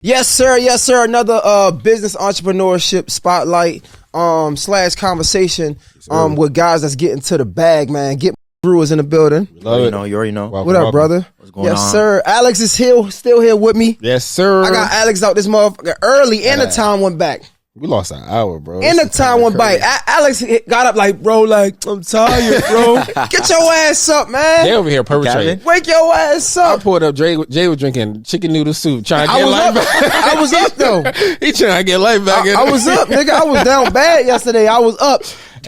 Yes, sir. Yes, sir. Another business entrepreneurship spotlight / conversation with guys that's getting to the bag, man. Get Brewers in the building. You already know. What up, brother? What's going on? Yes, sir. Alex is here, still here with me. Yes, sir. I got Alex out this motherfucker early, and the time went back. We lost an hour, bro. And the time went by. Alex got up like, bro, like, I'm tired, bro. Get your ass up, man. They over here perpetrating. Wake your ass I up. pulled up. Jay was drinking chicken noodle soup, trying to get life back. I was up, though. He trying to get life back. I was up, nigga. I was down bad yesterday. I was up.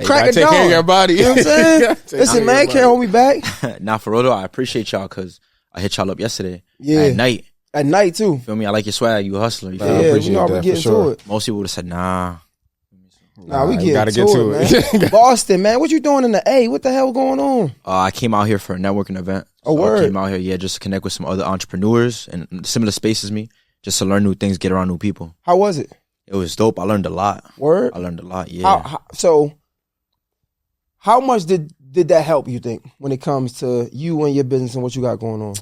Crack it take down. care of your body. You know what I'm saying? Listen, man, can't hold me back. Nah, for real though, I appreciate y'all because I hit y'all up yesterday. Yeah. At night. At night, too. Feel me? I like your swag. You a hustler. You feel I me? Yeah, appreciate we already that, getting for sure. to it. Most people would have said, nah. Nah, we you getting gotta to it, man. Boston, man. What you doing in the A? What the hell going on? I came out here for a networking event. Oh, So word. I came out here, just to connect with some other entrepreneurs and similar space as me, just to learn new things, get around new people. How was it? It was dope. I learned a lot. Word? I learned a lot, yeah. How much did that help, you think, when it comes to you and your business and what you got going on?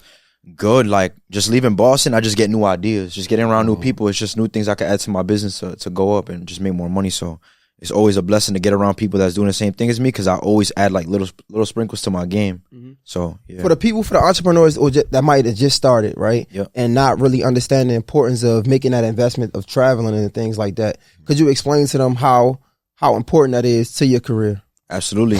Good. Like, just leaving Boston, I just get new ideas. Just getting around new people. It's just new things I can add to my business to go up and just make more money. So it's always a blessing to get around people that's doing the same thing as me because I always add like little sprinkles to my game. So, yeah. For the entrepreneurs that might have just started, right? Yep. And not really understand the importance of making that investment of traveling and things like that. Could you explain to them how important that is to your career? Absolutely.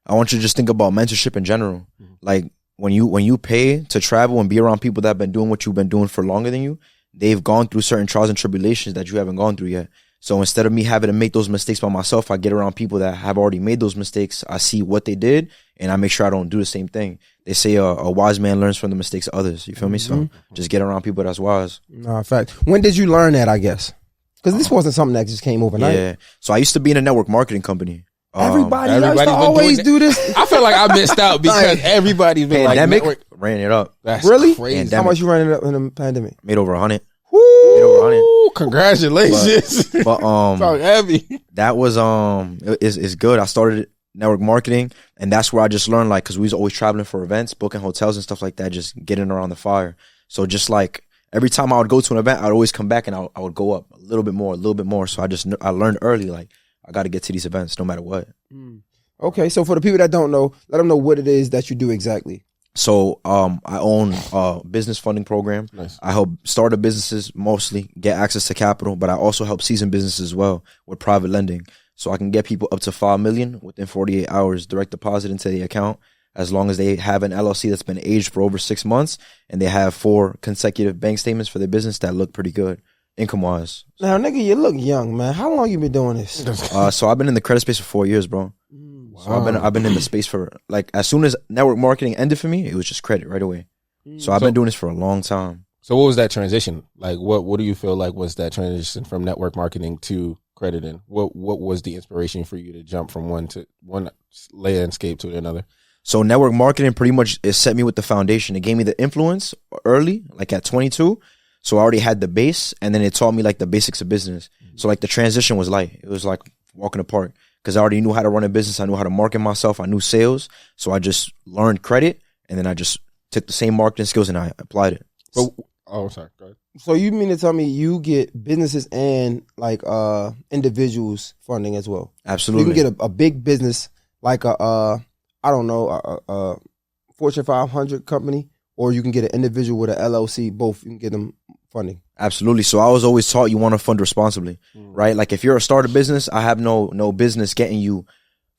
I want you to just think about mentorship in general. Like when you pay to travel and be around people that have been doing what you've been doing for longer than you, they've gone through certain trials and tribulations that you haven't gone through yet. So instead of me having to make those mistakes by myself, I get around people that have already made those mistakes. I see what they did and I make sure I don't do the same thing. They say a wise man learns from the mistakes of others. You feel me? So just get around people that's wise. No, in fact. When did you learn that, I guess? Because this wasn't something that just came overnight. Yeah. So I used to be in a network marketing company. Everybody used everybody's to been always doing do this. I feel like I missed out because everybody's been Pandemic like, ran it up. that's Really? crazy. Pandemic. How much you running up in the pandemic? Made over 100. Woo! Made over 100. Ooh, congratulations. But Talk heavy. that was is good. I started network marketing, and that's where I just learned, like, because we was always traveling for events, booking hotels and stuff like that, just getting around the fire. So just like every time I would go to an event, I'd always come back and I would go up a little bit more. So I learned early, like, I got to get to these events no matter what. Okay, so for the people that don't know, let them know what it is that you do exactly. So I own a business funding program. Nice. I help startup businesses mostly get access to capital, but I also help seasoned businesses as well with private lending. So I can get people up to $5 million within 48 hours, direct deposit into the account, as long as they have an LLC that's been aged for over 6 months and they have 4 consecutive bank statements for their business that look pretty good income-wise. Now, nigga, you look young, man. How long you been doing this? So I've been in the credit space for 4 years, bro. So I've been in the space for, like, as soon as network marketing ended for me, it was just credit right away. So I've been doing this for a long time. So what was that transition? Like, what do you feel like was that transition from network marketing to crediting? What was the inspiration for you to jump from one landscape to another? So network marketing pretty much it set me with the foundation. It gave me the influence early, like at 22. So I already had the base, and then it taught me like the basics of business. So like the transition was light. It was like walking the park because I already knew how to run a business. I knew how to market myself. I knew sales. So I just learned credit, and then I just took the same marketing skills and I applied it. Sorry. Go ahead. So you mean to tell me you get businesses and like individuals funding as well? Absolutely. You can get a big business like a Fortune 500 company, or you can get an individual with an LLC. Both you can get them funding. Absolutely. So I was always taught you want to fund responsibly, right? Like if you're a startup business, I have no business getting you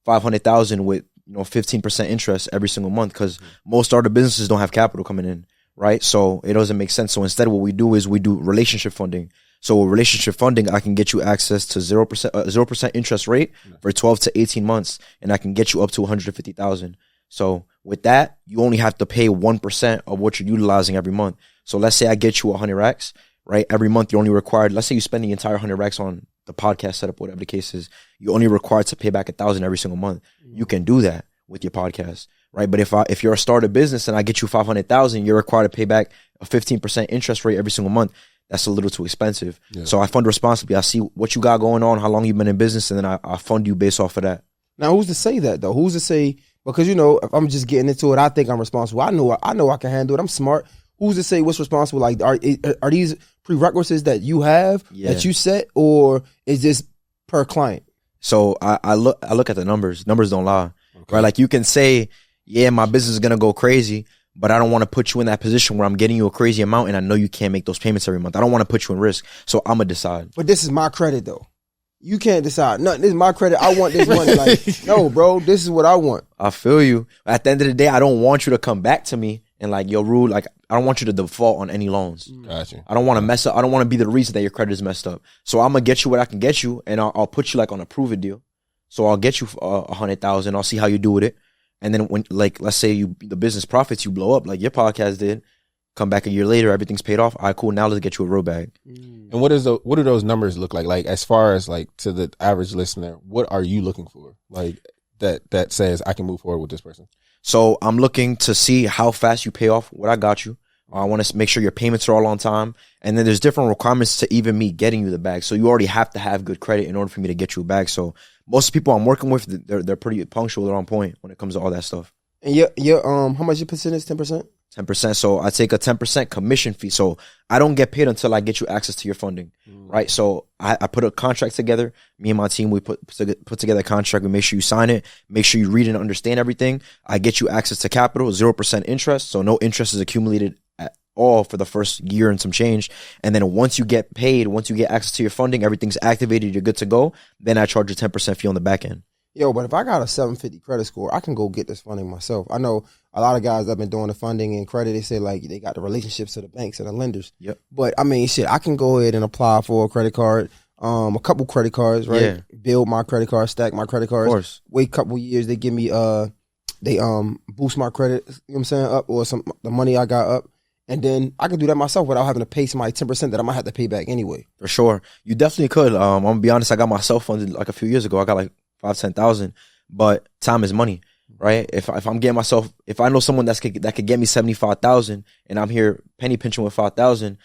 $500,000 with 15% interest every single month because most startup businesses don't have capital coming in, right? So it doesn't make sense. So instead, what we do is we do relationship funding. So with relationship funding, I can get you access to 0% interest rate for 12 to 18 months, and I can get you up to 150,000. So with that, you only have to pay 1% of what you're utilizing every month. So let's say I get you 100 racks, right? Every month you're only required, let's say you spend the entire 100 racks on the podcast setup, whatever the case is, you're only required to pay back 1,000 every single month. You can do that with your podcast, right? But if you're a startup business and I get you 500,000, you're required to pay back a 15% interest rate every single month. That's a little too expensive. Yeah. So I fund responsibly. I see what you got going on, how long you've been in business, and then I fund you based off of that. Now, who's to say that though? Who's to say? Because if I'm just getting into it, I think I'm responsible. I know I can handle it. I'm smart. who's to say what's responsible? Like, are these prerequisites that you have that you set, or is this per client? So I look at the numbers. Numbers don't lie, right? Like you can say, yeah, my business is gonna go crazy, but I don't want to put you in that position where I'm getting you a crazy amount and I know you can't make those payments every month. I don't want to put you in risk, so I'm gonna decide. But this is my credit though. You can't decide. No, this is my credit. I want this money. Like, no, bro, this is what I want. I feel you. At the end of the day, I don't want you to come back to me and like, yo, Rue, like, I don't want you to default on any loans. Gotcha. I don't want to mess up. I don't want to be the reason that your credit is messed up. So I'm gonna get you what I can get you, and I'll put you like on a prove it deal. So I'll get you 100,000. I'll see how you do with it, and then when, like, let's say the business profits, you blow up like your podcast did. Come back a year later, everything's paid off. All right, cool. Now let's get you a real bag. And what do those numbers look like? Like, as far as like to the average listener, what are you looking for? Like that says I can move forward with this person. So I'm looking to see how fast you pay off what I got you. I want to make sure your payments are all on time. And then there's different requirements to even me getting you the bag. So you already have to have good credit in order for me to get you a bag. So most people I'm working with, they're pretty punctual. They're on point when it comes to all that stuff. And your how much your percentage? 10%. 10%. So I take a 10% commission fee. So I don't get paid until I get you access to your funding, right? So I put a contract together. Me and my team, we put together a contract. We make sure you sign it. Make sure you read and understand everything. I get you access to capital, 0% interest. So no interest is accumulated at all for the first year and some change. And then once you get paid, once you get access to your funding, everything's activated, you're good to go. Then I charge a 10% fee on the back end. Yo, but if I got a 750 credit score, I can go get this funding myself. I know a lot of guys that have been doing the funding and credit, they say like they got the relationships to the banks and the lenders. Yep. But I mean, shit, I can go ahead and apply for a credit card, a couple credit cards, right? Yeah. Build my credit card, stack my credit cards. Of course. Wait a couple years, they give me they boost my credit, you know what I'm saying, up, or the money I got up. And then I can do that myself without having to pay somebody 10% that I might have to pay back anyway. For sure. You definitely could. I'm gonna be honest, I got myself funded like a few years ago. I got like 5,000-10,000. But time is money, right? If I'm getting myself, if I know someone that could get me 75,000 and I'm here penny pinching with 5,000,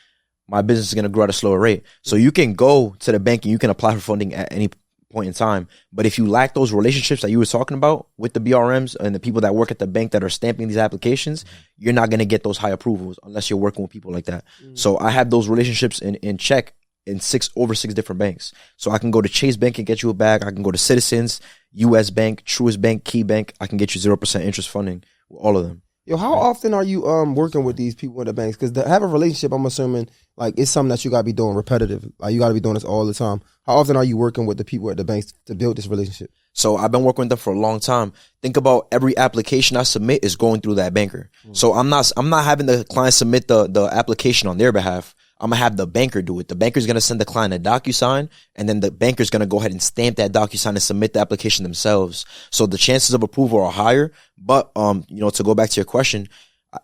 my business is gonna grow at a slower rate. So you can go to the bank and you can apply for funding at any point in time. But if you lack those relationships that you were talking about with the BRMs and the people that work at the bank that are stamping these applications, you're not gonna get those high approvals unless you're working with people like that. So I have those relationships in check in over six different banks. So I can go to Chase Bank and get you a bag. I can go to Citizens, US Bank, Truist Bank, Key Bank. I can get you 0% interest funding with all of them. Yo, how often are you working with these people in the banks? Because to have a relationship, I'm assuming like it's something that you gotta be doing repetitive. Like you gotta be doing this all the time. How often are you working with the people at the banks to build this relationship? So I've been working with them for a long time. Think about every application I submit is going through that banker. So I'm not having the client submit the application on their behalf. I'm gonna have the banker do it. The banker's gonna send the client a DocuSign, and then the banker's gonna go ahead and stamp that DocuSign and submit the application themselves. So the chances of approval are higher. But to go back to your question,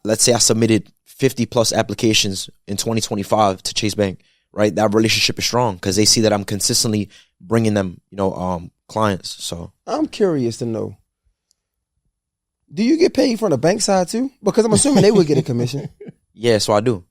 let's say I submitted 50 plus applications in 2025 to Chase Bank, right? That relationship is strong because they see that I'm consistently bringing them, clients. So I'm curious to know, do you get paid from the bank side too? Because I'm assuming they would get a commission. Yeah, so I do.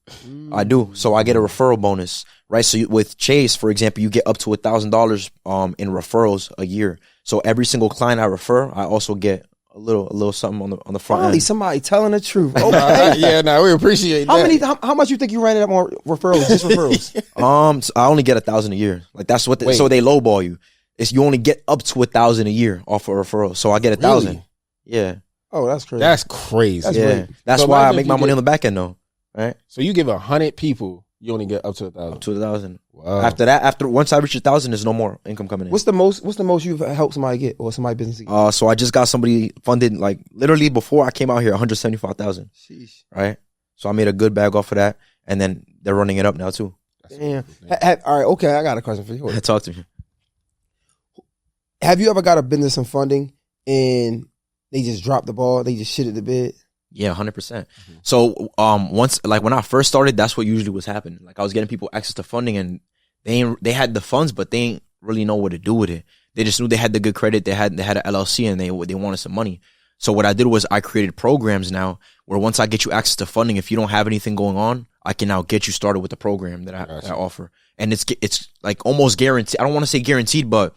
So I get a referral bonus, right? So with Chase, for example, you get up to $1,000 in referrals a year. So every single client I refer, I also get a little something on the front Finally, end. somebody telling the truth. Okay. Yeah, we appreciate that. How much you think you ran it up on referrals? Just referrals. So I only get 1,000 a year. Like that's what. So they lowball you. It's you only get up to 1,000 a year off of referral. So I get 1,000. Really? Yeah. Oh, that's crazy. That's crazy. That's So why I imagine make if my you money on the back end though. Right. So you give 100 people, you only get up to 1,000. Up to 1,000. Wow. After that, once I reach 1,000, there's no more income coming in. What's the most you've helped somebody get or somebody business get? So I just got somebody funded like literally before I came out here, 175,000. Sheesh. Right. So I made a good bag off of that, and then they're running it up now too. Damn. All right. Okay. I got a question for you. Talk to me. Have you ever got a business and funding and they just dropped the ball? They just shitted the bed? Yeah, 100%. So once, like when I first started, that's what usually was happening. Like I was getting people access to funding, and they had the funds, but they ain't really know what to do with it. They just knew they had the good credit. They had an LLC, and they wanted some money. So what I did was I created programs now where once I get you access to funding, if you don't have anything going on, I can now get you started with the program that I offer, and it's like almost guaranteed. I don't want to say guaranteed, but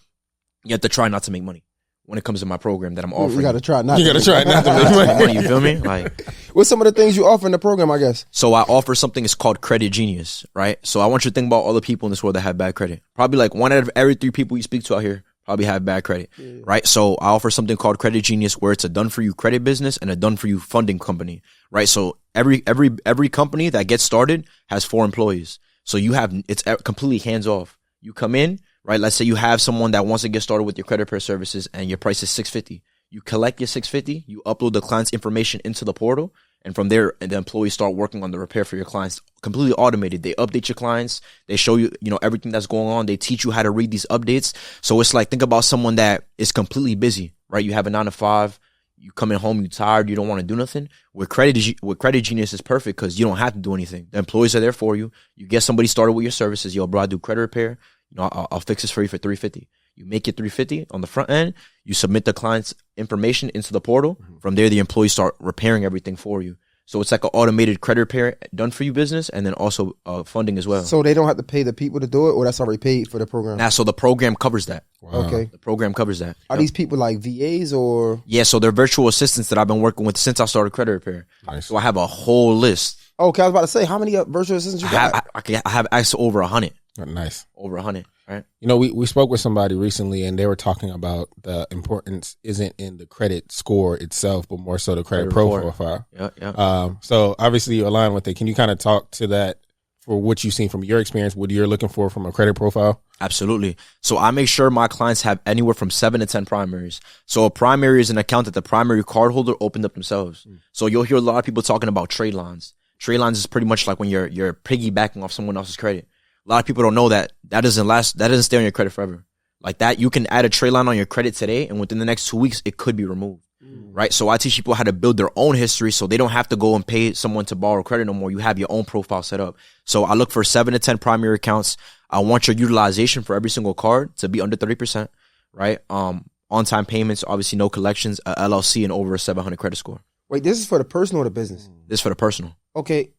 you have to try not to make money when it comes to my program that I'm offering. You got to try not. You got to try not to make Money, money. you feel me? Like, What's some of the things you offer in the program? I guess. so I offer something that's called Credit Genius, right? So I want you to think about all the people in this world that have bad credit. Probably like 1 out of every 3 people you speak to out here probably have bad credit, right? So I offer something called Credit Genius, where it's a done-for-you credit business and a done-for-you funding company, right? So every company that gets started has 4 employees. So it's completely hands off. You come in, right? Let's say you have someone that wants to get started with your credit repair services and your price is $650. You collect your $650, you upload the client's information into the portal, and from there, the employees start working on the repair for your clients, completely automated. They update your clients. They show you, everything that's going on. They teach you how to read these updates. So it's like, think about someone that is completely busy, right? You have a 9 to 5. You coming home, you tired, you don't want to do nothing. With Credit Genius is perfect because you don't have to do anything. The employees are there for you. You get somebody started with your services. Yo, bro, I do credit repair. I'll fix this for you for $350. You make it $350 on the front end. You submit the client's information into the portal. From there, the employees start repairing everything for you. So it's like an automated credit repair done for you business, and then also funding as well. So they don't have to pay the people to do it, or that's already paid for the program. So the program covers that. Wow. Okay. The program covers that. Are these people like VAs or? Yeah, so they're virtual assistants that I've been working with since I started credit repair. Nice. So I have a whole list. Okay, I was about to say, how many virtual assistants you got? I have access to over 100. Nice. Over 100, right? We spoke with somebody recently, and they were talking about the importance isn't in the credit score itself, but more so the credit profile. Yeah. So obviously you align with it. Can you kind of talk to that for what you've seen from your experience, what you're looking for from a credit profile? Absolutely. So I make sure my clients have anywhere from 7 to 10 primaries. So a primary is an account that the primary cardholder opened up themselves. So you'll hear a lot of people talking about trade lines. Trade lines is pretty much like when you're piggybacking off someone else's credit. A lot of people don't know that doesn't last. That doesn't stay on your credit forever. Like that, you can add a trade line on your credit today, and within the next 2 weeks, it could be removed. Right? So I teach people how to build their own history so they don't have to go and pay someone to borrow credit no more. You have your own profile set up. So I look for 7 to 10 primary accounts. I want your utilization for every single card to be under 30%, right? On-time payments, obviously no collections, a LLC, and over a 700 credit score. Wait, this is for the personal or the business? This is for the personal. Okay.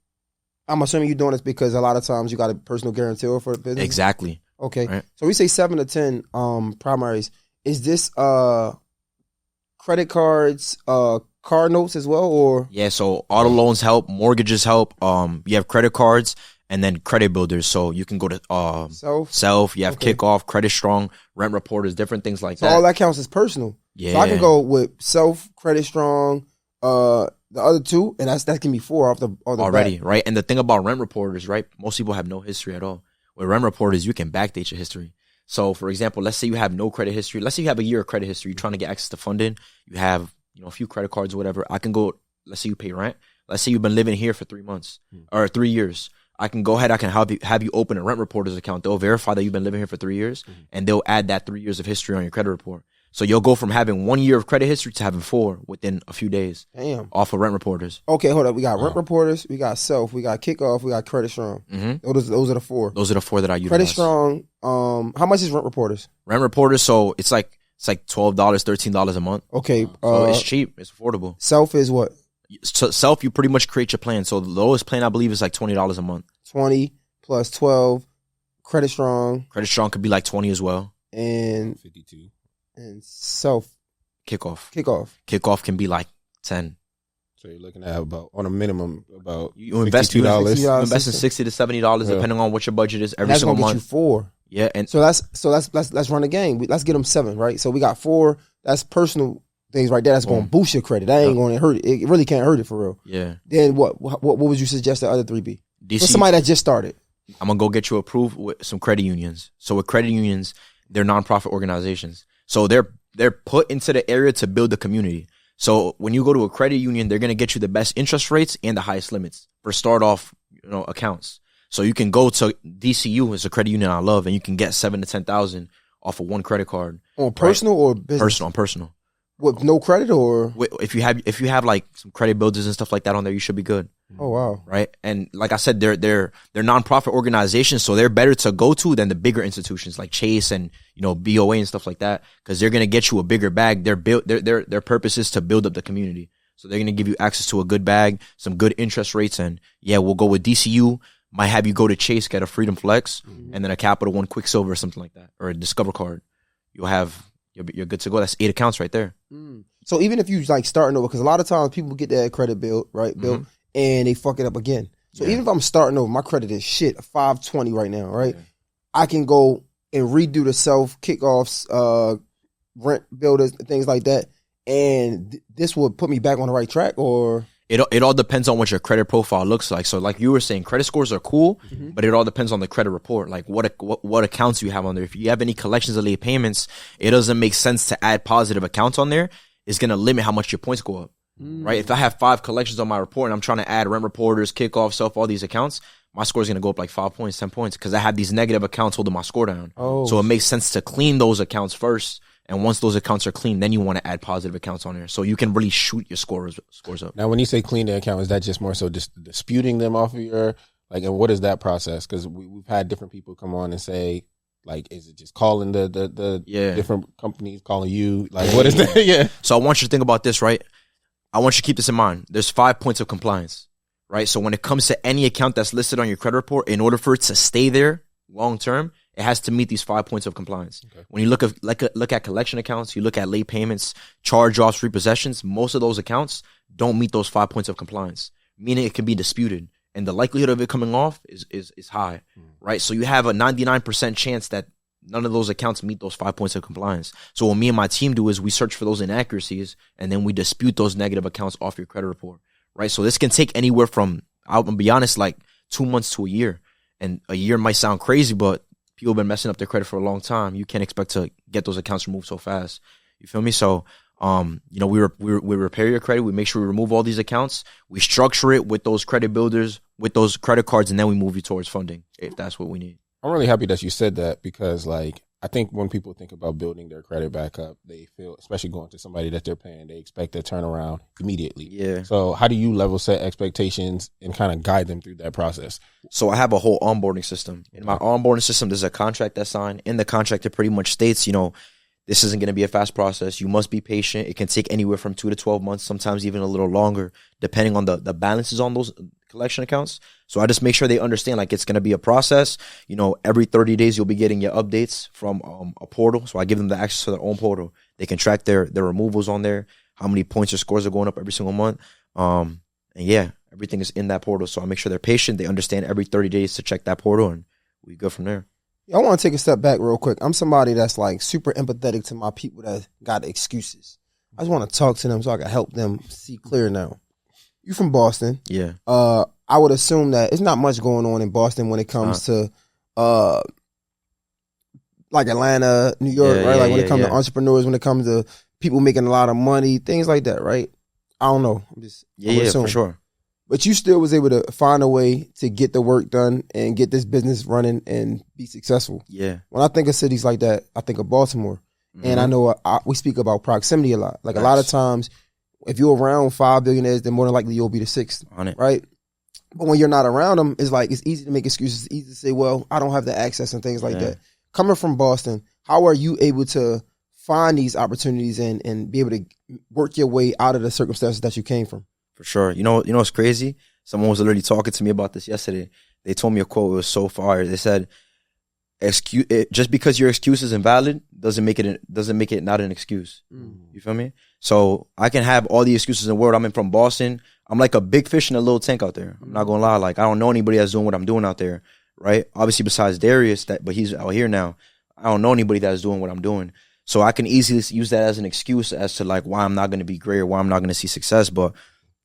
I'm assuming you're doing this because a lot of times you got a personal guarantor for the business? Exactly. Okay. Right. So we say 7 to 10 primaries. Is this credit cards, car notes as well, or? Yeah, so auto loans help, mortgages help. You have credit cards and then credit builders. So you can go to Self. You have Kickoff, Credit Strong, Rent Reporters, different things like that. So all that counts as personal. Yeah. So I can go with Self, Credit Strong, the other 2, and that can be 4 off the already, back. right? And the thing about Rent Reporters, right? Most people have no history at all. With Rent Reporters, you can backdate your history. So, for example, let's say you have no credit history. Let's say you have a year of credit history. You're trying to get access to funding. You have, a few credit cards or whatever. I can go, let's say you pay rent. Let's say you've been living here for 3 months or 3 years. I can go ahead. I can have you open a Rent Reporters account. They'll verify that you've been living here for 3 years, and they'll add that 3 years of history on your credit report. So you'll go from having 1 year of credit history to having 4 within a few days. Damn. Off of Rent Reporters. Okay, hold up. We got Rent Reporters, we got Self, we got Kickoff, we got Credit Strong. Those are the 4. Those are the 4 that I utilize. Credit Strong. How much is Rent Reporters? Rent Reporters, so it's like $12, $13 a month. Okay. So it's cheap. It's affordable. Self is what? So Self, you pretty much create your plan. So the lowest plan, I believe, is like $20 a month. 20 plus 12. Credit Strong. Credit Strong could be like 20 as well. And 52. And Self. Kickoff can be like 10. So you're looking at about, on a minimum, about you invest $62. You invest in $60 to $70 depending on what your budget is every single month. That's gonna get you 4. Yeah, and so let's run the game. Let's get them 7, right? So we got 4. That's personal things right there. That's going to boost your credit. That ain't going to hurt it. It really can't hurt it for real. Yeah. Then what would you suggest the other 3 be? DC, for somebody that just started. I'm gonna go get you approved with some credit unions. So with credit unions, they're nonprofit organizations. So they're put into the area to build the community. So when you go to a credit union, they're going to get you the best interest rates and the highest limits for start off, accounts. So you can go to DCU, it's a credit union I love, and you can get 7 to 10,000 off of one credit card. On personal or business? Personal. With no credit or? If you have like some credit builders and stuff like that on there, you should be good. Oh wow! Right, and like I said, they're nonprofit organizations, so they're better to go to than the bigger institutions like Chase and BOA and stuff like that, because they're gonna get you a bigger bag. Their purpose is to build up the community, so they're gonna give you access to a good bag, some good interest rates, and we'll go with DCU. Might have you go to Chase, get a Freedom Flex, and then a Capital One Quicksilver or something like that, or a Discover card. You'll have you're good to go. That's 8 accounts right there. So even if you like starting over, because a lot of times people get that credit bill, right, bill, and they fuck it up again. So even if I'm starting over, my credit is shit, 520 right now, right? Yeah. I can go and redo the self kickoffs, rent builders, things like that, and this would put me back on the right track, or it all depends on what your credit profile looks like. So like you were saying, credit scores are cool, but it all depends on the credit report. Like what accounts you have on there. If you have any collections of late payments, it doesn't make sense to add positive accounts on there. It's going to limit how much your points go up, right? If I have 5 collections on my report and I'm trying to add rent reporters, kickoff, self, all these accounts, my score is going to go up like 5 points, 10 points because I have these negative accounts holding my score down. So it makes sense to clean those accounts first. And once those accounts are clean, then you want to add positive accounts on there. So you can really shoot your scores up. Now, when you say clean the account, is that just more so just disputing them off of your, like, and what is that process? Because we've had different people come on and say, like, is it just calling the different companies, calling you? Like, what is that? Yeah. So I want you to think about this, right? I want you to keep this in mind. There's 5 points of compliance, right? So when it comes to any account that's listed on your credit report, in order for it to stay there long term, it has to meet these 5 points of compliance. Okay. When you look at collection accounts, you look at late payments, charge-offs, repossessions, most of those accounts don't meet those 5 points of compliance, meaning it can be disputed. And the likelihood of it coming off is high, right? So you have a 99% chance that none of those accounts meet those 5 points of compliance. So what me and my team do is we search for those inaccuracies, and then we dispute those negative accounts off your credit report, right? So this can take anywhere from, I'll be honest, like 2 months to a year. And a year might sound crazy, but people have been messing up their credit for a long time. You can't expect to get those accounts removed so fast. You feel me? So, we repair your credit. We make sure we remove all these accounts. We structure it with those credit builders, with those credit cards, and then we move you towards funding if that's what we need. I'm really happy that you said that because, like, I think when people think about building their credit back up, they feel, especially going to somebody that they're paying, they expect a turnaround immediately. Yeah. So how do you level set expectations and kind of guide them through that process? So I have a whole onboarding system. In my onboarding system, there's a contract that's signed. In the contract, it pretty much states, this isn't going to be a fast process. You must be patient. It can take anywhere from 2 to 12 months, sometimes even a little longer, depending on the balances on those collection accounts. So I just make sure they understand, like, it's going to be a process. Every 30 days, you'll be getting your updates from a portal. So I give them the access to their own portal. They can track their removals on there, how many points or scores are going up every single month. And yeah, everything is in that portal. So I make sure they're patient. They understand every 30 days to check that portal, and we go from there. I want to take a step back real quick. I'm somebody that's like super empathetic to my people that got excuses. I just want to talk to them so I can help them see clear now. You from Boston. Yeah. I would assume that it's not much going on in Boston when it comes to like Atlanta, New York, right? Like when it comes to entrepreneurs, when it comes to people making a lot of money, things like that, right? I don't know. I'm for sure. But you still was able to find a way to get the work done and get this business running and be successful. Yeah. When I think of cities like that, I think of Baltimore. And I know we speak about proximity a lot. Like a lot of times, if you're around 5 billionaires, then more than likely you'll be the 6th, right? But when you're not around them, it's like it's easy to make excuses. It's easy to say, well, I don't have the access and things like that. Coming from Boston, how are you able to find these opportunities and be able to work your way out of the circumstances that you came from? For sure. You know what's crazy? Someone was literally talking to me about this yesterday. They told me a quote. It was so fire. They said, just because your excuse is invalid doesn't make it not an excuse. You feel me? So I can have all the excuses in the world. I'm from Boston. I'm like a big fish in a little tank out there. I'm not gonna lie. Like, I don't know anybody that's doing what I'm doing out there, right? Obviously besides Darius, but he's out here now. I don't know anybody that's doing what I'm doing. So I can easily use that as an excuse as to like why I'm not gonna be great or why I'm not gonna see success. But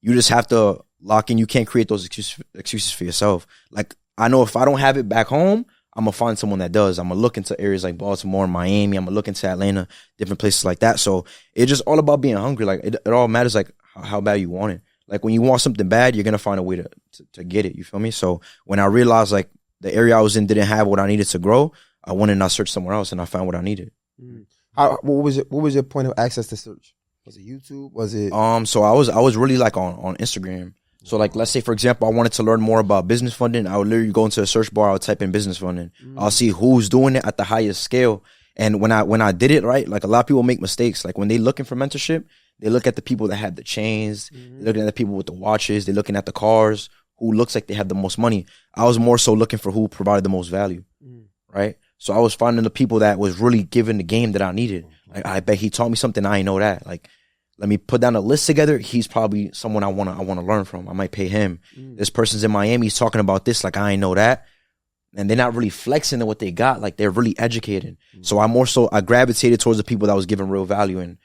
you just have to lock in. You can't create those excuses for yourself. Like, I know if I don't have it back home, I'm going to find someone that does. I'm going to look into areas like Baltimore, Miami. I'm going to look into Atlanta, different places like that. So it's just all about being hungry. Like, it all matters, like, how bad you want it. Like, when you want something bad, you're going to find a way to get it. You feel me? So when I realized, like, the area I was in didn't have what I needed to grow, I went and I searched somewhere else, and I found what I needed. What was your point of access to search? Was it YouTube? Was it? So I was really like on Instagram. So like, let's say for example, I wanted to learn more about business funding. I would literally go into a search bar. I would type in business funding. I'll see who's doing it at the highest scale. And when I did it right, like a lot of people make mistakes. Like when they looking for mentorship, they look at the people that have the chains. They're looking at the people with the watches. They're looking at the cars. Who looks like they have the most money? I was more so looking for who provided the most value, right? So I was finding the people that was really giving the game that I needed. Like, I bet he taught me something I ain't know that. Like, let me put down a list together. He's probably someone I wanna learn from. I might pay him. This person's in Miami. He's talking about this. Like, I ain't know that. And they're not really flexing in what they got. Like, they're really educated. So I gravitated towards the people that was giving real value, and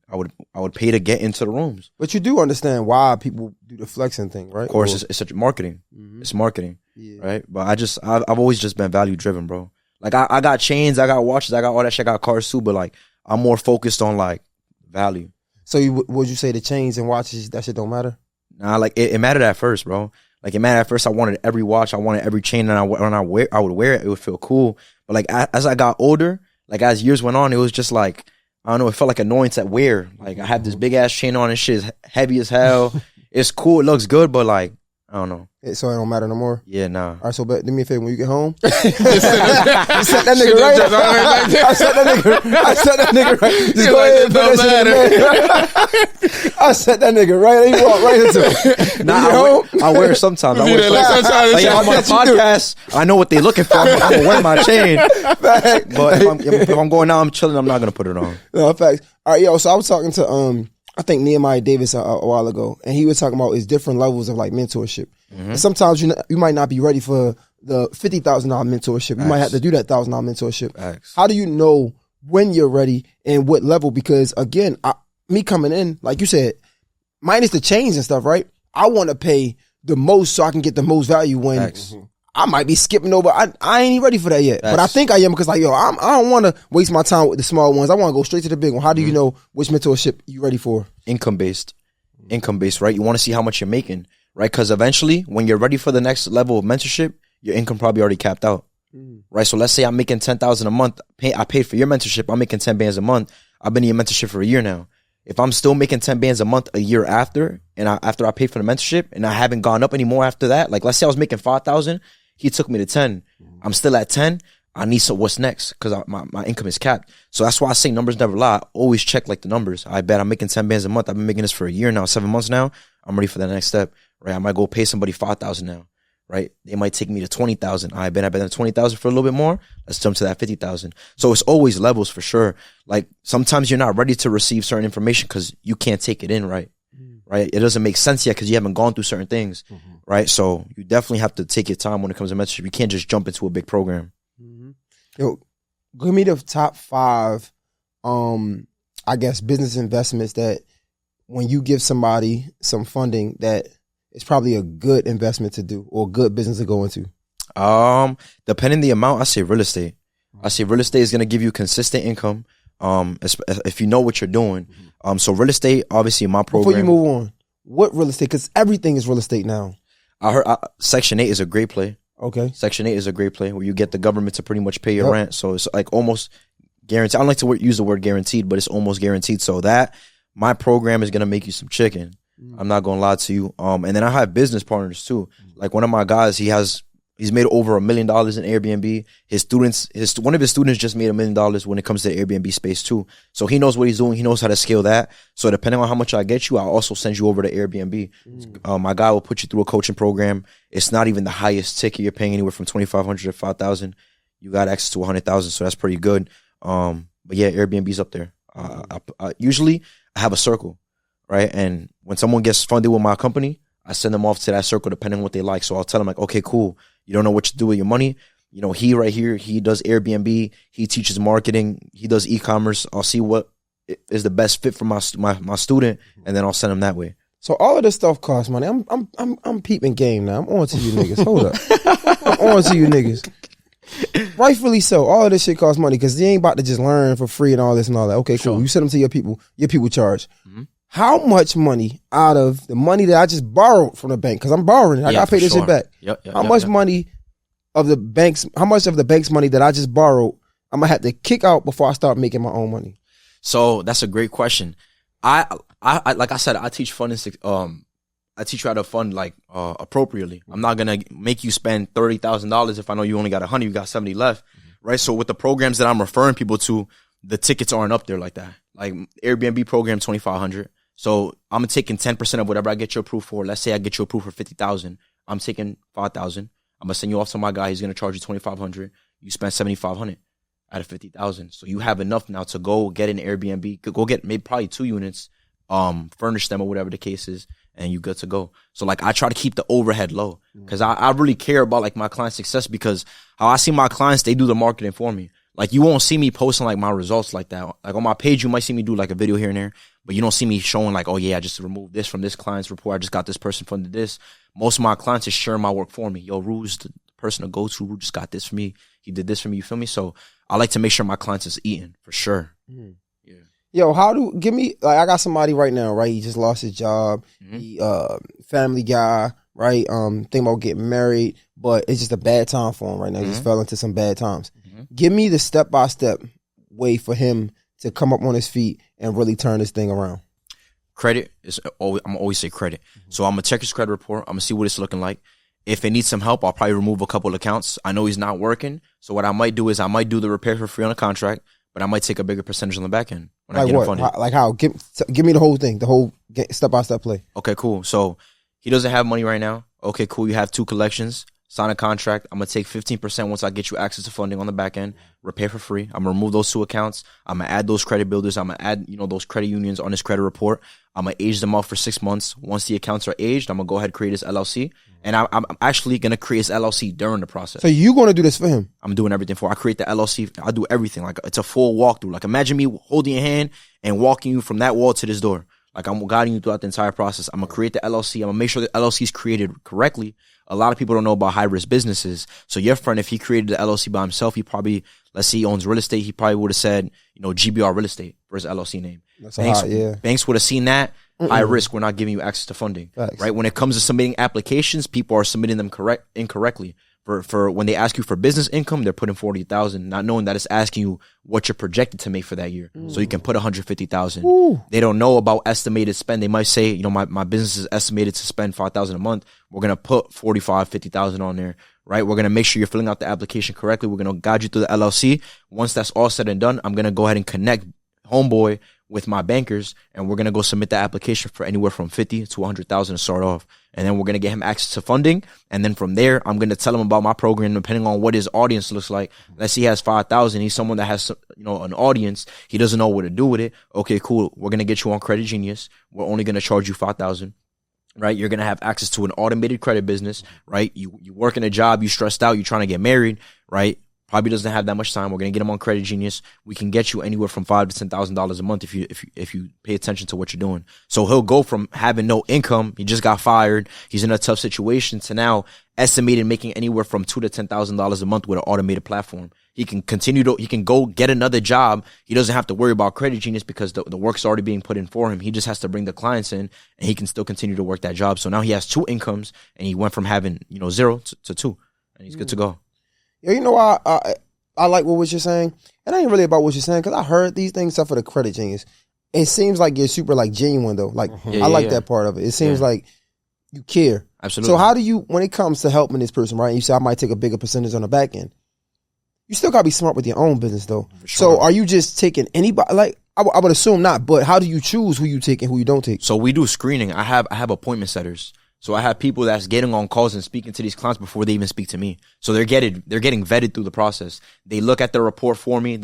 I would pay to get into the rooms. But you do understand why people do the flexing thing, right? Of course, it's such marketing. It's marketing, right? But I've always just been value driven, bro. Like, I got chains, I got watches, I got all that shit, I got cars too. But like, I'm more focused on like value. So would you say the chains and watches, that shit don't matter? Nah, like it mattered at first, bro. Like, it mattered at first. I wanted every watch, I wanted every chain, and when I would wear it, it would feel cool. But like, as I got older, like as years went on, it was just like, I don't know, it felt like annoying to wear. Like, I have this big ass chain on and shit is heavy as hell. It's cool, it looks good, but like, I don't know. So it don't matter no more? Yeah, nah. All right, so do me a favor, when you get home, you set that nigga right. I set that nigga right. Just go ahead and put that shit in there. I set that nigga right. He walk right into it. Nah, I wear it sometimes. I wear it sometimes. Like, I'm on a podcast, I know what they looking for. I'm gonna wear my chain. But if I'm going out, I'm chilling, I'm not gonna put it on. No, facts. All right, yo, so I was talking to I think Nehemiah Davis a while ago, and he was talking about his different levels of like mentorship. And sometimes you might not be ready for the $50,000 mentorship. You might have to do that $1,000 mentorship. How do you know when you're ready and what level? Because again, me coming in, like you said, minus the chains and stuff, right? I want to pay the most so I can get the most value when I might be skipping over. I ain't even ready for that yet. But I think I am, because like, yo, I don't want to waste my time with the small ones. I want to go straight to the big one. How do you know which mentorship you ready for? Income based, right? You want to see how much you're making, right? Because eventually, when you're ready for the next level of mentorship, your income probably already capped out, right? So let's say I'm making $10,000 a month. I paid for your mentorship. I'm making 10 bands a month. I've been in your mentorship for a year now. If I'm still making 10 bands a month a year after, and after I paid for the mentorship, and I haven't gone up anymore after that, like let's say I was making 5,000. He took me to 10. I'm still at 10. I need what's next, because my income is capped. So that's why I say numbers never lie. Always check like the numbers. I bet I'm making 10 bands a month. I've been making this for a year now, 7 months now. I'm ready for the next step, right? I might go pay somebody 5,000 now, right? They might take me to 20,000. I've been at 20,000 for a little bit more. Let's jump to that 50,000. So it's always levels for sure. Like, sometimes you're not ready to receive certain information because you can't take it in, right? Right? It doesn't make sense yet because you haven't gone through certain things, right? So you definitely have to take your time when it comes to mentorship. You can't just jump into a big program. Yo, give me the top 5, I guess, business investments that when you give somebody some funding, that it's probably a good investment to do or a good business to go into. Depending the amount, I say real estate. I say real estate is going to give you consistent income. If you know what you're doing. So real estate, obviously, my program. Before you move on, what real estate? Because everything is real estate now. I heard Section 8 is a great play. Okay. Section 8 is a great play where you get the government to pretty much pay your rent. So it's like almost guaranteed. I don't like to use the word guaranteed, but it's almost guaranteed. So that, my program is going to make you some chicken. I'm not going to lie to you. And then I have business partners too. Like, one of my guys, he's made over $1 million in Airbnb. One of his students just made $1 million when it comes to the Airbnb space too. So he knows what he's doing. He knows how to scale that. So depending on how much I get you, I'll also send you over to Airbnb. My guy will put you through a coaching program. It's not even the highest ticket. You're paying anywhere from $2,500 to $5,000. You got access to $100,000. So that's pretty good. But yeah, Airbnb's up there. Usually I have a circle, right? And when someone gets funded with my company, I send them off to that circle depending on what they like. So I'll tell them like, okay, cool. You don't know what to do with your money. You know, he right here, he does Airbnb. He teaches marketing. He does e-commerce. I'll see what is the best fit for my student, and then I'll send him that way. So all of this stuff costs money. I'm peeping game now. I'm on to you niggas. Hold up. I'm on to you niggas. Rightfully so. All of this shit costs money because they ain't about to just learn for free and all this and all that. Okay, cool. Sure. You send them to your people. Your people charge. How much money out of the money that I just borrowed from the bank? Because I'm borrowing it. I got to pay this shit back. How much money of the bank's, how much of the bank's money that I just borrowed, I'm going to have to kick out before I start making my own money? So that's a great question. I like I said, I teach funding. I teach you how to fund like appropriately. I'm not gonna make you spend $30,000 if I know you only got 100, you got 70 left, right? So with the programs that I'm referring people to, the tickets aren't up there like that. Like Airbnb program, 2,500. So I'm taking 10% of whatever I get you approved for. Let's say I get you approved for 50,000. I'm taking 5,000. I'm gonna send you off to my guy. He's gonna charge you 2,500. You spend 7,500. out of 50,000. So you have enough now to go get an Airbnb, go get maybe probably 2 units, furnish them or whatever the case is, and you good to go. So like I try to keep the overhead low because I really care about like my client success, because how I see my clients, they do the marketing for me. Like you won't see me posting like my results like that. Like on my page, you might see me do like a video here and there, but you don't see me showing like, oh yeah, I just removed this from this client's report. I just got this person funded this. Most of my clients is sharing my work for me. Yo, Rue's the person to go to. Rue just got this for me. He did this for me. You feel me? So I like to make sure my clients is eating for sure. Mm. Yeah. Yo, I got somebody right now, right? He just lost his job. He, family guy, right? Thinking about getting married, but it's just a bad time for him right now. He just fell into some bad times. Give me the step-by-step way for him to come up on his feet and really turn this thing around. Credit is always, I'm always say credit. So I'm gonna check his credit report. I'm gonna see what it's looking like. If it needs some help, I'll probably remove a couple of accounts. I know he's not working, so what I might do is I might do the repair for free on a contract, but I might take a bigger percentage on the back end when I get him funded. Like how? Give me the whole thing, the whole step-by-step play. Okay, cool. So he doesn't have money right now. Okay, cool. You have 2 collections. Sign a contract. I'm going to take 15% once I get you access to funding on the back end. Repair for free. I'm going to remove those 2 accounts. I'm going to add those credit builders. I'm going to add, those credit unions on his credit report. I'm going to age them out for 6 months. Once the accounts are aged, I'm going to go ahead and create his LLC. And I'm actually going to create his LLC during the process. So you're going to do this for him? I'm doing everything for him. I create the LLC. I do everything. Like it's a full walkthrough. Like imagine me holding your hand and walking you from that wall to this door. Like I'm guiding you throughout the entire process. I'm going to create the LLC. I'm going to make sure the LLC is created correctly. A lot of people don't know about high-risk businesses. So your friend, if he created the LLC by himself, he probably, let's say he owns real estate, he probably would have said, GBR Real Estate for his LLC name. Banks would have seen that. High risk, we're not giving you access to funding. Facts. Right? When it comes to submitting applications, people are submitting them incorrectly. For when they ask you for business income, they're putting 40,000, not knowing that it's asking you what you're projected to make for that year. So you can put 150,000. They don't know about estimated spend. They might say, my business is estimated to spend 5,000 a month. We're gonna put 45, 50,000 on there, right? We're gonna make sure you're filling out the application correctly. We're gonna guide you through the LLC. Once that's all said and done, I'm gonna go ahead and connect Homeboy with my bankers, and we're gonna go submit the application for anywhere from 50 to 100,000 to start off. And then we're going to get him access to funding. And then from there, I'm going to tell him about my program, depending on what his audience looks like. Let's say he has 5,000. He's someone that has, an audience. He doesn't know what to do with it. Okay, cool. We're going to get you on Credit Genius. We're only going to charge you 5,000. Right? You're going to have access to an automated credit business, right? You work in a job, you stressed out, you're trying to get married, right? Probably doesn't have that much time. We're gonna get him on Credit Genius. We can get you anywhere from $5,000 to $10,000 a month if you pay attention to what you're doing. So he'll go from having no income, he just got fired, he's in a tough situation, to now estimated making anywhere from $2,000 to $10,000 a month with an automated platform. He can he can go get another job. He doesn't have to worry about Credit Genius because the work's already being put in for him. He just has to bring the clients in, and he can still continue to work that job. So now he has 2 incomes, and he went from having 0 to 2, and he's good to go. Yeah, I like what you're saying. It ain't really about what you're saying, because I heard these things stuff for the Credit Genius. It seems like you're super genuine though. I like that part of it. It seems like you care. Absolutely. So how do you, when it comes to helping this person, right? You say I might take a bigger percentage on the back end. You still gotta be smart with your own business though. Sure. So are you just taking anybody? I would assume not. But how do you choose who you take and who you don't take? So we do screening. I have appointment setters. So I have people that's getting on calls and speaking to these clients before they even speak to me. So they're getting vetted through the process. They look at the report for me.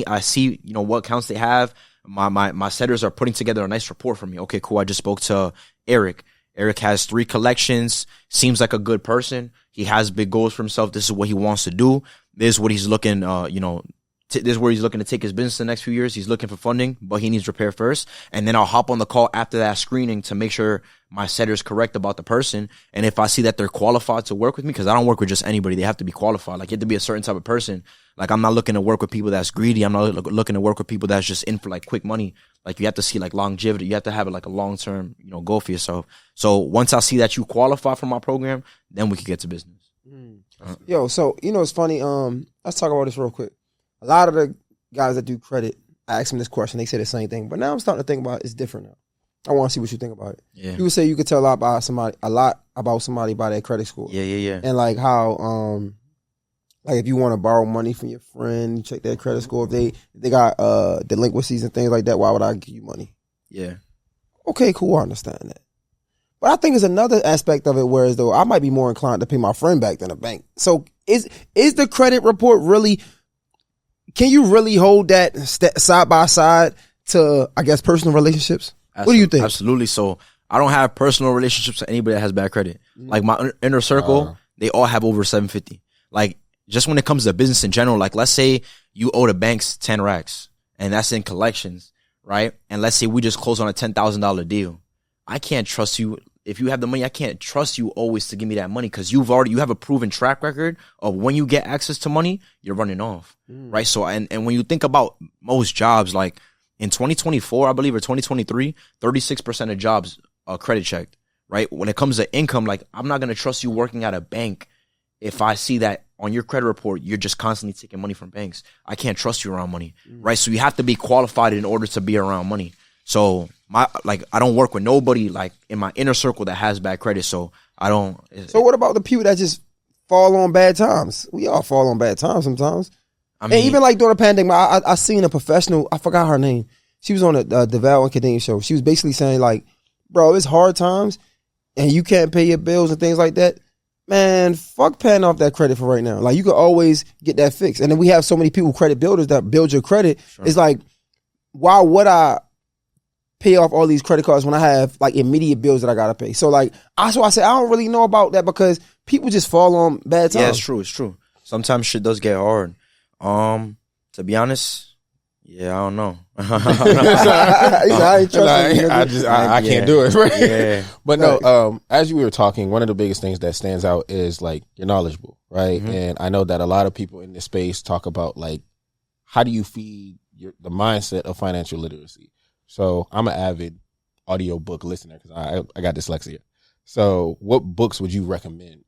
I see what accounts they have. My setters are putting together a nice report for me. Okay, cool. I just spoke to Eric. Eric has 3 collections. Seems like a good person. He has big goals for himself. This is what he wants to do. This is what he's looking, this is where he's looking to take his business the next few years. He's looking for funding, but he needs repair first. And then I'll hop on the call after that screening to make sure my setter is correct about the person. And if I see that they're qualified to work with me, because I don't work with just anybody, they have to be qualified. Like you have to be a certain type of person. Like I'm not looking to work with people that's greedy. I'm not looking to work with people that's just in for quick money. Like you have to see longevity. You have to have a long-term, goal for yourself. So once I see that you qualify for my program, then we can get to business. Yo, so it's funny. Let's talk about this real quick. A lot of the guys that do credit, I ask them this question, they say the same thing. But now I'm starting to think about it's different now. I want to see what you think about it. Yeah. You would say you could tell a lot about somebody by their credit score. Yeah. And how if you want to borrow money from your friend, you check their credit score. If they got delinquencies and things like that, why would I give you money? Yeah. Okay, cool, I understand that. But I think there's another aspect of it, whereas though I might be more inclined to pay my friend back than a bank. So is the credit report really can you really hold that side by side to, I guess, personal relationships? What do you think? Absolutely. So I don't have personal relationships with anybody that has bad credit. Like my inner circle, they all have over 750. Like just when it comes to business in general, like let's say you owe the banks 10 racks and that's in collections, right? And let's say we just close on a $10,000 deal. I can't trust you. If you have the money, I can't trust you always to give me that money because you have a proven track record of when you get access to money, you're running off, right? So, and when you think about most jobs, like in 2024, I believe, or 2023, 36% of jobs are credit checked, right? When it comes to income, like I'm not going to trust you working at a bank if I see that on your credit report, you're just constantly taking money from banks. I can't trust you around money, right? So you have to be qualified in order to be around money. So I don't work with nobody like in my inner circle that has bad credit. So I don't. So what about the people that just fall on bad times? We all fall on bad times sometimes. I mean, and even like during the pandemic, I seen a professional. I forgot her name. She was on the Val and Cadena show. She was basically saying like, bro, it's hard times and you can't pay your bills and things like that. Man, fuck paying off that credit for right now. Like you could always get that fixed. And then we have so many people, credit builders, that build your credit. Sure. It's like, why would I pay off all these credit cards when I have like immediate bills that I gotta pay? So like, I say I don't really know about that because people just fall on bad times. Yeah, it's true. It's true. Sometimes shit does get hard. To be honest, yeah, I don't know. I can't do it. Right? Yeah. But no, as you were talking, one of the biggest things that stands out is like you're knowledgeable, right? Mm-hmm. And I know that a lot of people in this space talk about like, how do you feed the mindset of financial literacy? So I'm an avid audiobook listener because I got dyslexia. So what books would you recommend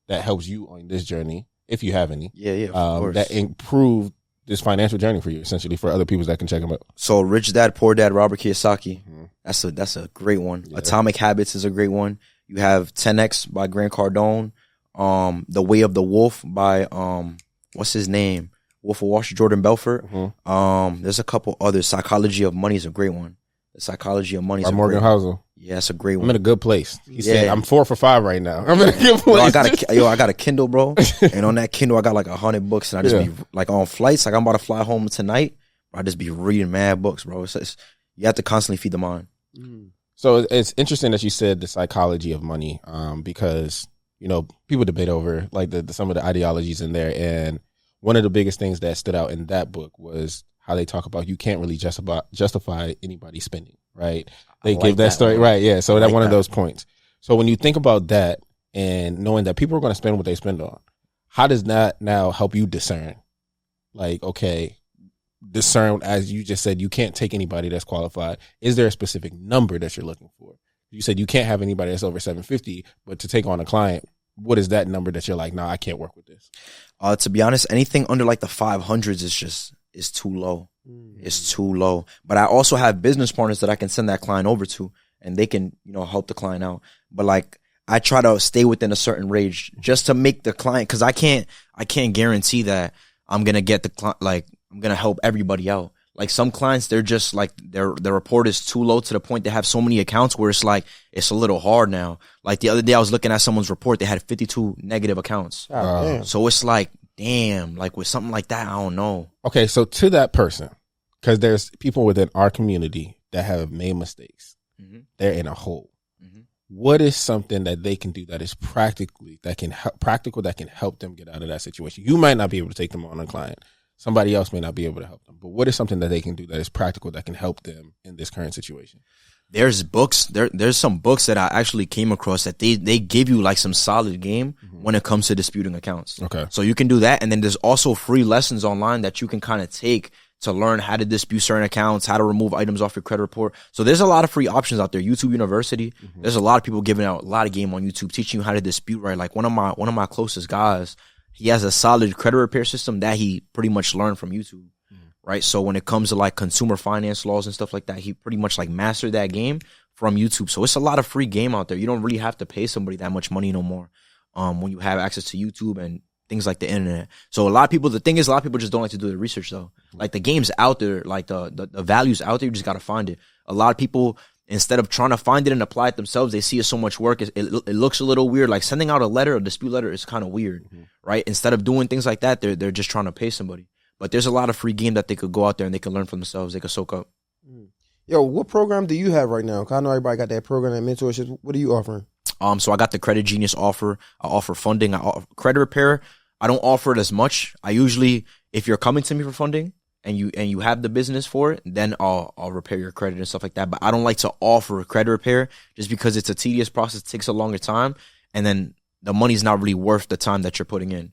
that helps you on this journey, if you have any? Yeah, of course. That improve this financial journey for you, essentially, for other people that can check them out. So Rich Dad, Poor Dad, Robert Kiyosaki. Mm-hmm. That's a great one. Yeah. Atomic Habits is a great one. You have 10X by Grant Cardone. The Way of the Wolf by what's his name? Wolf of Wall Street, Jordan Belfort. Mm-hmm. There's a couple others. Psychology of Money is a great one. The Psychology of Money is by Morgan Housel. Yeah, it's a great one. I'm in a good place. He said, I'm 4 for 5 right now. I'm in a good place. I got a Kindle, bro. And on that Kindle, I got like 100 books. And I just be like on flights. Like I'm about to fly home tonight. I just be reading mad books, bro. You have to constantly feed the mind. So it's interesting that you said the psychology of money, because, you know, people debate over like some of the ideologies in there. And one of the biggest things that stood out in that book was how they talk about you can't really justify anybody spending, right? They give that story, right? Yeah. So that's one of those points. So when you think about that and knowing that people are going to spend what they spend on, how does that now help you discern? Like, okay, discern, as you just said, you can't take anybody that's qualified. Is there a specific number that you're looking for? You said you can't have anybody that's over 750, but to take on a client, what is that number that you're like, nah, I can't work with this? To be honest, anything under like the 500s is too low. It's too low. But I also have business partners that I can send that client over to, and they can, you know, help the client out. But like, I try to stay within a certain range just to make the client, because I can't guarantee that I'm gonna get the client, like I'm gonna help everybody out. Like some clients, they're just like their report is too low to the point they have so many accounts where it's like it's a little hard now. Like the other day I was looking at someone's report, they had 52 negative accounts. So it's like, damn, like with something like that, I don't know. Okay, so to that person, because there's people within our community that have made mistakes. Mm-hmm. They're in a hole. Mm-hmm. What is something that they can do that is practical that can help them get out of that situation? You might not be able to take them on a client. Somebody else may not be able to help them. But what is something that they can do that is practical that can help them in this current situation? There's books. There's some books that I actually came across that they give you like some solid game when it comes to disputing accounts. Okay. So you can do that. And then there's also free lessons online that you can kind of take to learn how to dispute certain accounts, how to remove items off your credit report. So there's a lot of free options out there. YouTube University. There's a lot of people giving out a lot of game on YouTube, teaching you how to dispute, right? Like one of my closest guys, he has a solid credit repair system that he pretty much learned from YouTube. Right. So when it comes to like consumer finance laws and stuff like that, he pretty much like mastered that game from YouTube. So it's a lot of free game out there. You don't really have to pay somebody that much money no more. When you have access to YouTube and things like the internet. So a lot of people just don't like to do the research though. Like the game's out there, like the value's out there. You just got to find it. A lot of people, instead of trying to find it and apply it themselves, they see it so much work. It looks a little weird. Like sending out a dispute letter is kind of weird, right? Instead of doing things like that, they're just trying to pay somebody. But there's a lot of free game that they could go out there and they can learn for themselves. They could soak up. Yo, what program do you have right now? Cause I know everybody got that program, that mentorship. What are you offering? So I got the Credit Genius offer. I offer funding. I offer credit repair. I don't offer it as much. I usually, if you're coming to me for funding and you have the business for it, then I'll repair your credit and stuff like that. But I don't like to offer credit repair just because it's a tedious process. It takes a longer time, and then the money's not really worth the time that you're putting in.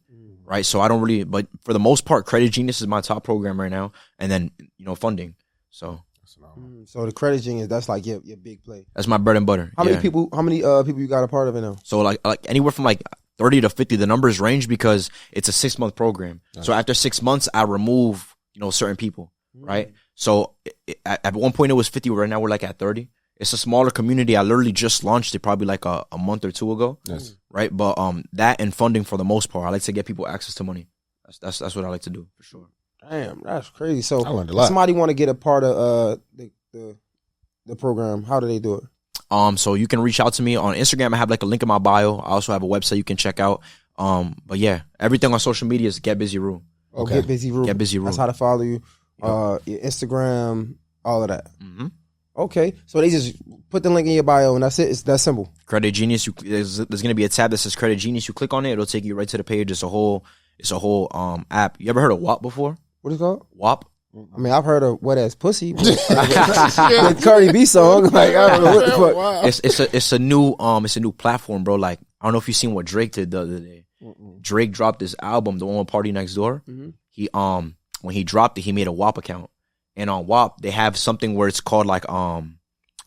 Right. So I don't really, but for the most part, Credit Genius is my top program right now. And then, funding. So the Credit Genius, that's like your big play. That's my bread and butter. How many people you got a part of it now? So like anywhere from like 30 to 50, the numbers range because it's a 6-month program. Nice. So after 6 months, I remove, certain people. Right. So at one point it was 50. Right now we're like at 30. It's a smaller community. I literally just launched it probably like a month or two ago. Yes. Right. But that and funding for the most part, I like to get people access to money. That's what I like to do for sure. Damn, that's crazy. So I learned a lot. Somebody want to get a part of the program, how do they do it? So you can reach out to me on Instagram. I have like a link in my bio. I also have a website you can check out. But yeah, everything on social media is Get Busy Rule. Okay. Get Busy Rule. Get Busy Rule. That's how to follow you. Your Instagram, all of that. Okay, so they just put the link in your bio and that's it. It's that simple. Credit Genius. There's going to be a tab that says Credit Genius. You click on it, it'll take you right to the page. It's a whole app. You ever heard of WAP before? What is it called? WAP. I mean, I've heard of Wet Ass Pussy. The Cardi B song. Like, I don't know what the fuck. Wow. It's a new platform, bro. Like, I don't know if you seen what Drake did the other day. Drake dropped this album, the one with Party Next Door. He when he dropped it, he made a WAP account. And on WAP, they have something where it's called like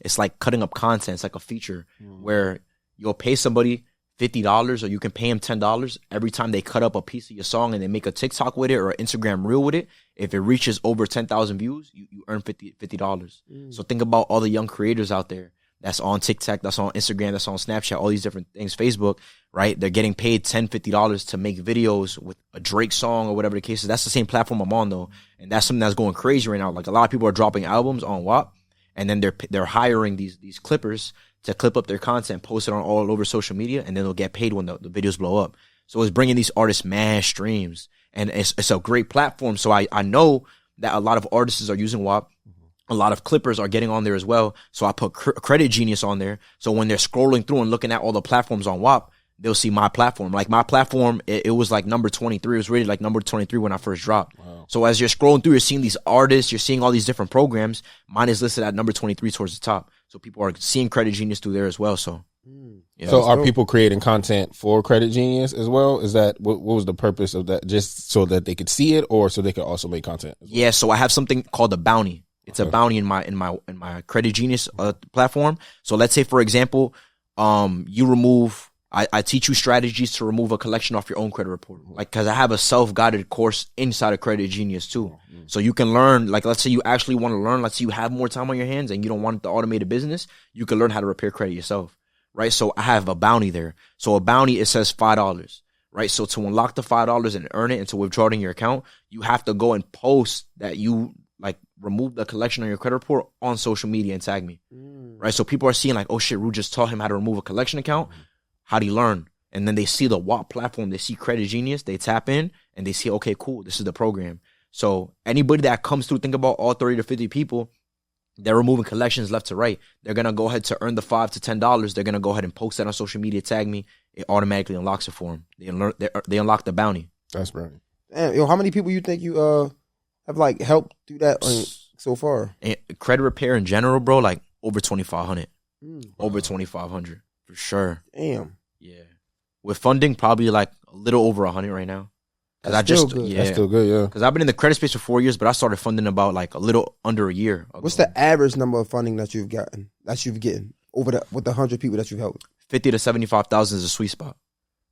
it's like cutting up content. It's like a feature where you'll pay somebody $50 or you can pay them $10 every time they cut up a piece of your song and they make a TikTok with it or an Instagram reel with it. If it reaches over 10,000 views, you earn $50. So think about all the young creators out there that's on TikTok, that's on Instagram, that's on Snapchat, all these different things, Facebook, right? They're getting paid $10, $50 to make videos with a Drake song or whatever the case is. That's the same platform I'm on though. And that's something that's going crazy right now. Like a lot of people are dropping albums on WAP and then they're hiring these clippers to clip up their content, post it on all over social media, and then they'll get paid when the videos blow up. So it's bringing these artists mad streams. And it's a great platform. So I know that a lot of artists are using WAP. A lot of clippers are getting on there as well. So I put Credit Genius on there. So when they're scrolling through and looking at all the platforms on WAP, they'll see my platform. Like my platform, it was like number 23. It was rated like number 23 when I first dropped. Wow. So as you're scrolling through, you're seeing these artists, you're seeing all these different programs. Mine is listed at number 23 towards the top. So people are seeing Credit Genius through there as well. So, yeah. So are people creating content for Credit Genius as well? Is that what was the purpose of that? Just so that they could see it, or so they could also make content? As well? Yeah. So I have something called a bounty. It's a bounty in my Credit Genius platform. So let's say, for example, you remove. I teach you strategies to remove a collection off your own credit report. Like, cause I have a self-guided course inside of Credit Genius too. So you can learn, like, let's say you actually want to learn, let's say you have more time on your hands and you don't want the automated business, you can learn how to repair credit yourself. Right. So I have a bounty there. So a bounty, it says $5. Right. So to unlock the $5 and earn it and to withdraw it in your account, you have to go and post that you like remove the collection on your credit report on social media and tag me. Right. So people are seeing like, oh shit, Ru just taught him how to remove a collection account. How do you learn? And then they see the WAP platform, they see Credit Genius, they tap in and they see, okay, cool, this is the program. So anybody that comes through, think about all 30 to 50 people, they're removing collections left to right. They're going to go ahead to earn the $5 to $10. They're going to go ahead and post that on social media, tag me. It automatically unlocks it for them. They unlock the bounty. That's brilliant. Damn, yo, how many people you think you have like helped do that so far? And credit repair in general, bro, like over 2,500. Over 2,500 for sure. Damn. Yeah. With funding, probably like a little over 100 right now. That's still good. That's still good, yeah. Because I've been in the credit space for 4 years, but I started funding about like a little under a year ago. What's the average number of funding that you've gotten with the 100 people that you've helped? 50 to 75,000 is a sweet spot,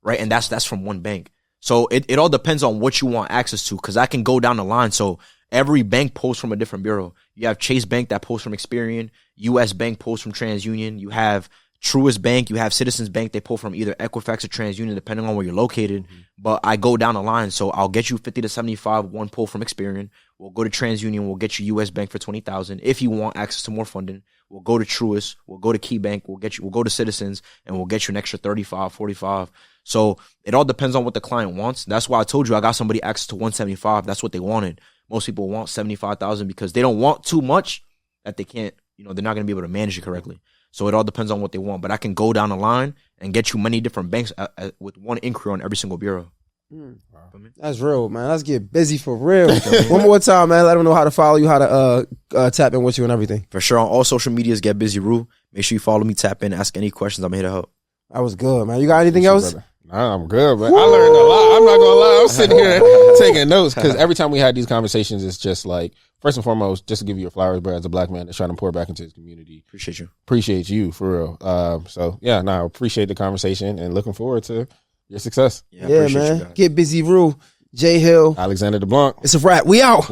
right? And that's from one bank. So it all depends on what you want access to, because I can go down the line. So every bank pulls from a different bureau. You have Chase Bank that pulls from Experian. U.S. Bank pulls from TransUnion. You have Truist Bank, you have Citizens Bank. They pull from either Equifax or TransUnion, depending on where you're located. But I go down the line, so I'll get you 50 to 75, one pull from Experian. We'll go to TransUnion. We'll get you US Bank for 20,000. If you want access to more funding, we'll go to Truist. We'll go to KeyBank. We'll go to Citizens, and we'll get you an extra 35, 45. So it all depends on what the client wants. That's why I told you I got somebody access to 175. That's what they wanted. Most people want 75,000 because they don't want too much that they can't, they're not going to be able to manage it correctly. So it all depends on what they want. But I can go down the line and get you many different banks with one inquiry on every single bureau. That's real, man. Let's get busy for real. One more time, man. Let them know how to follow you, how to tap in with you and everything. For sure. On all social medias, Get Busy Rue. Make sure you follow me, tap in, ask any questions. I'm here to help. That was good, man. You got anything else? Brother. Nah, I'm good, but I learned a lot. I'm not gonna lie. I'm sitting here taking notes because every time we had these conversations, it's just like, first and foremost, just to give you your flowers, bro, as a black man that's trying to pour back into his community. Appreciate you for real. So yeah, I appreciate the conversation and looking forward to your success. Yeah, man. Get Busy Rue, J Hill, Alexander DeBlanc. It's a wrap. We out.